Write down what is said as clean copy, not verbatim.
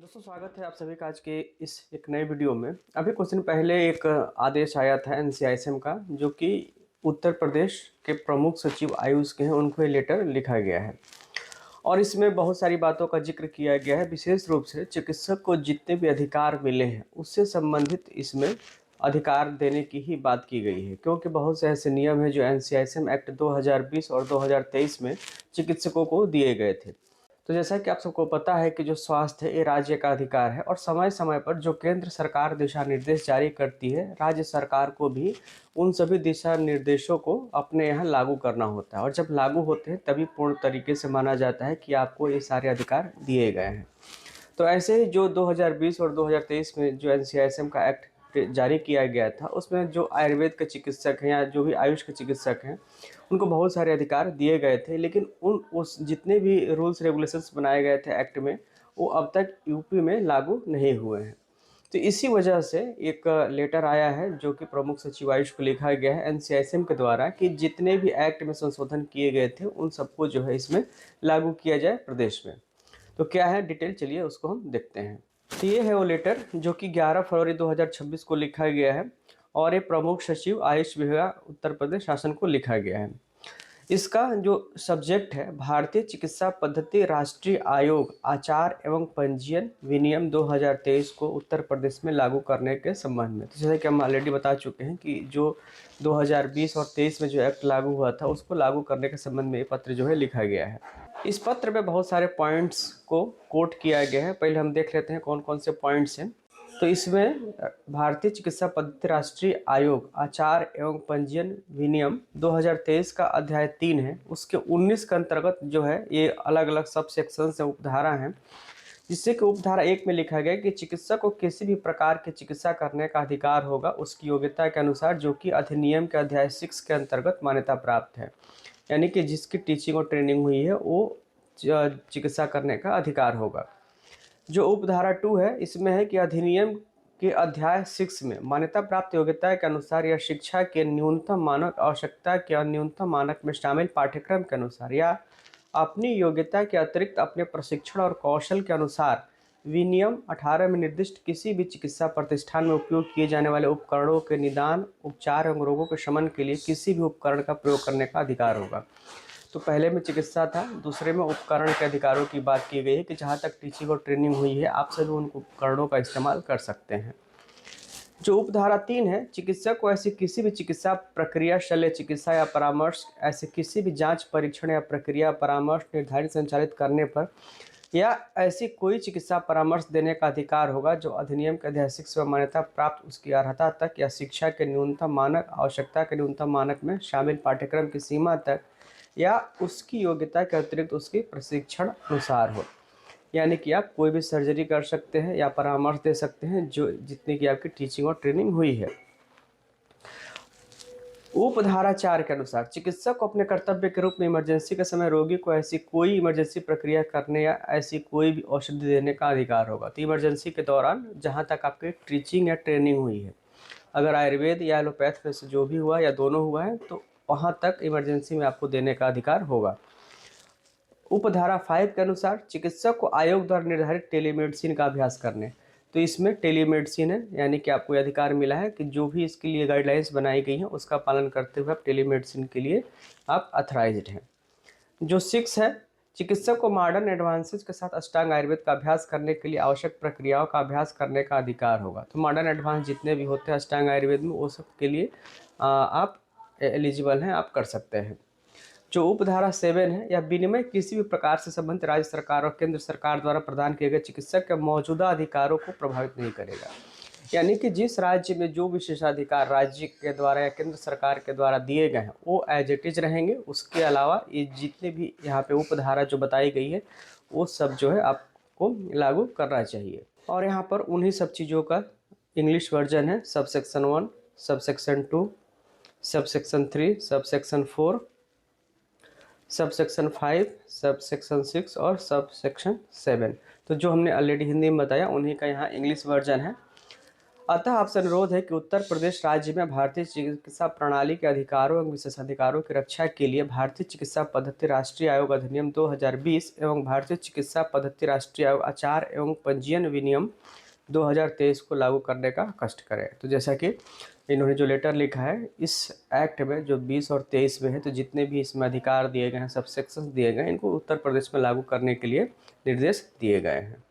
दोस्तों स्वागत है आप सभी का आज के इस एक नए वीडियो में। अभी कुछ दिन पहले एक आदेश आया था एनसीआईएसएम का, जो कि उत्तर प्रदेश के प्रमुख सचिव आयुष के हैं, उनको ये लेटर लिखा गया है और इसमें बहुत सारी बातों का जिक्र किया गया है। विशेष रूप से चिकित्सक को जितने भी अधिकार मिले हैं उससे संबंधित इसमें अधिकार देने की ही बात की गई है, क्योंकि बहुत से ऐसे नियम हैं जो एनसीआईएसएम एक्ट 2020 और 2023 में चिकित्सकों को दिए गए थे। तो जैसा कि आप सबको पता है कि जो स्वास्थ्य है ये राज्य का अधिकार है और समय समय पर जो केंद्र सरकार दिशा निर्देश जारी करती है, राज्य सरकार को भी उन सभी दिशा निर्देशों को अपने यहाँ लागू करना होता है और जब लागू होते हैं तभी पूर्ण तरीके से माना जाता है कि आपको ये सारे अधिकार दिए गए हैं। तो ऐसे ही जो 2020 और 2023 में जो एनसीआईएसएम का एक्ट जारी किया गया था, उसमें जो आयुर्वेद के चिकित्सक हैं या जो भी आयुष के चिकित्सक हैं उनको बहुत सारे अधिकार दिए गए थे, लेकिन उस जितने भी रूल्स रेगुलेशंस बनाए गए थे एक्ट में, वो अब तक यूपी में लागू नहीं हुए हैं। तो इसी वजह से एक लेटर आया है जो कि प्रमुख सचिव आयुष को लिखा गया है एनसीआईएसएम के द्वारा कि जितने भी एक्ट में संशोधन किए गए थे उन सबको जो है इसमें लागू किया जाए प्रदेश में। तो क्या है डिटेल, चलिए उसको हम देखते हैं। तो ये है वो लेटर जो कि 11 फरवरी 2026 को लिखा गया है और ये प्रमुख सचिव आयुष विभाग उत्तर प्रदेश शासन को लिखा गया है। इसका जो सब्जेक्ट है, भारतीय चिकित्सा पद्धति राष्ट्रीय आयोग आचार एवं पंजीयन विनियम 2023 को उत्तर प्रदेश में लागू करने के संबंध में। तो जैसे कि हम ऑलरेडी बता चुके हैं कि जो 2020 और 23 में जो एक्ट लागू हुआ था उसको लागू करने के संबंध में ये पत्र जो है लिखा गया है। इस पत्र में बहुत सारे पॉइंट्स को कोट किया गया है। पहले हम देख लेते हैं कौन कौन से पॉइंट्स हैं। तो इसमें भारतीय चिकित्सा पद्धति राष्ट्रीय आयोग आचार एवं पंजीयन विनियम 2023 का अध्याय 3 है, उसके 19 के अंतर्गत जो है ये अलग अलग सब सेक्शन से उपधारा हैं, जिससे कि उपधारा 1 में लिखा गया कि चिकित्सक को किसी भी प्रकार की चिकित्सा करने का अधिकार होगा उसकी योग्यता के अनुसार, जो कि अधिनियम के अध्याय 6 के अंतर्गत मान्यता प्राप्त है। यानी कि जिसकी टीचिंग और ट्रेनिंग हुई है वो चिकित्सा करने का अधिकार होगा। जो उपधारा 2 है इसमें है कि अधिनियम के अध्याय 6 में मान्यता प्राप्त योग्यता के अनुसार या शिक्षा के न्यूनतम मानक आवश्यकता के न्यूनतम मानक में शामिल पाठ्यक्रम के अनुसार या अपनी योग्यता के अतिरिक्त अपने प्रशिक्षण और कौशल के अनुसार विनियम 18 में निर्दिष्ट किसी भी चिकित्सा प्रतिष्ठान में उपयोग किए जाने वाले उपकरणों के निदान उपचार एवं रोगों के शमन के लिए किसी भी उपकरण का प्रयोग करने का अधिकार होगा। तो पहले में चिकित्सा था, दूसरे में उपकरण के अधिकारों की बात की गई है कि जहाँ तक टीचिंग और ट्रेनिंग हुई है आप सभी उन उपकरणों का इस्तेमाल कर सकते हैं। जो उपधारा 3 है, चिकित्सक को ऐसी किसी भी चिकित्सा प्रक्रिया, शल्य चिकित्सा या परामर्श, ऐसे किसी भी जांच परीक्षण या प्रक्रिया परामर्श निर्धारित संचालित करने पर या ऐसी कोई चिकित्सा परामर्श देने का अधिकार होगा जो अधिनियम के अध्याय 6 में मान्यता प्राप्त उसकी अर्हता तक या शिक्षा के न्यूनतम मानक आवश्यकता के न्यूनतम मानक में शामिल पाठ्यक्रम की सीमा तक या उसकी योग्यता के अतिरिक्त उसके प्रशिक्षण अनुसार हो। यानी कि आप कोई भी सर्जरी कर सकते हैं या परामर्श दे सकते हैं जो जितनी की आपकी टीचिंग और ट्रेनिंग हुई है। उपधारा 4 के अनुसार चिकित्सक को अपने कर्तव्य के रूप में इमरजेंसी के समय रोगी को ऐसी कोई इमरजेंसी प्रक्रिया करने या ऐसी कोई भी औषधि देने का अधिकार होगा। तो इमरजेंसी के दौरान जहां तक आपकी टीचिंग या ट्रेनिंग हुई है, अगर आयुर्वेद या एलोपैथ में से जो भी हुआ या दोनों हुआ है तो वहां तक इमरजेंसी में आपको देने का अधिकार होगा। उपधारा 5 के अनुसार चिकित्सक को आयोग द्वारा निर्धारित टेलीमेडिसिन का अभ्यास करने। तो इसमें टेलीमेडिसिन है, यानी कि आपको अधिकार मिला है कि जो भी इसके लिए गाइडलाइंस बनाई गई हैं उसका पालन करते हुए आप टेलीमेडिसिन के लिए आप अथराइज्ड हैं। जो 6 है, चिकित्सक को मॉडर्न एडवांसेज के साथ अष्टांग आयुर्वेद का अभ्यास करने के लिए आवश्यक प्रक्रियाओं का अभ्यास करने का अधिकार होगा। तो मॉडर्न एडवांस जितने भी होते हैं अष्टांग आयुर्वेद में वो सब के लिए आप एलिजिबल हैं, आप कर सकते हैं। जो उपधारा 7 है, यह विनिमय किसी भी प्रकार से संबंधित राज्य सरकार और केंद्र सरकार द्वारा प्रदान किए गए चिकित्सक के मौजूदा अधिकारों को प्रभावित नहीं करेगा। यानी कि जिस राज्य में जो विशेषाधिकार राज्य के द्वारा या केंद्र सरकार के द्वारा दिए गए हैं वो एज इट इज रहेंगे। उसके अलावा ये जितने भी यहाँ पे उपधारा जो बताई गई है वो सब जो है आपको लागू करना चाहिए। और यहाँ पर उन्हीं सब चीज़ों का इंग्लिश वर्जन है, sub section 1, sub section 2, sub section 3, sub section 4, sub section 5, sub section 6 और सब सेक्शन 7। तो जो हमने ऑलरेडी हिंदी में बताया उन्हीं का यहाँ इंग्लिश वर्जन है। अतः आपसे अनुरोध है कि उत्तर प्रदेश राज्य में भारतीय चिकित्सा प्रणाली के अधिकारों एवं विशेषाधिकारों की रक्षा के लिए भारतीय चिकित्सा पद्धति राष्ट्रीय आयोग अधिनियम 2020 एवं भारतीय चिकित्सा पद्धति राष्ट्रीय आयोग आचार एवं पंजीयन विनियम 2023 को लागू करने का कष्ट करें। तो जैसा कि इन्होंने जो लेटर लिखा है, इस एक्ट में जो 20 और 23 में है, तो जितने भी इसमें अधिकार दिए गए हैं, सबसेक्शंस दिए गए हैं, इनको उत्तर प्रदेश में लागू करने के लिए निर्देश दिए गए हैं।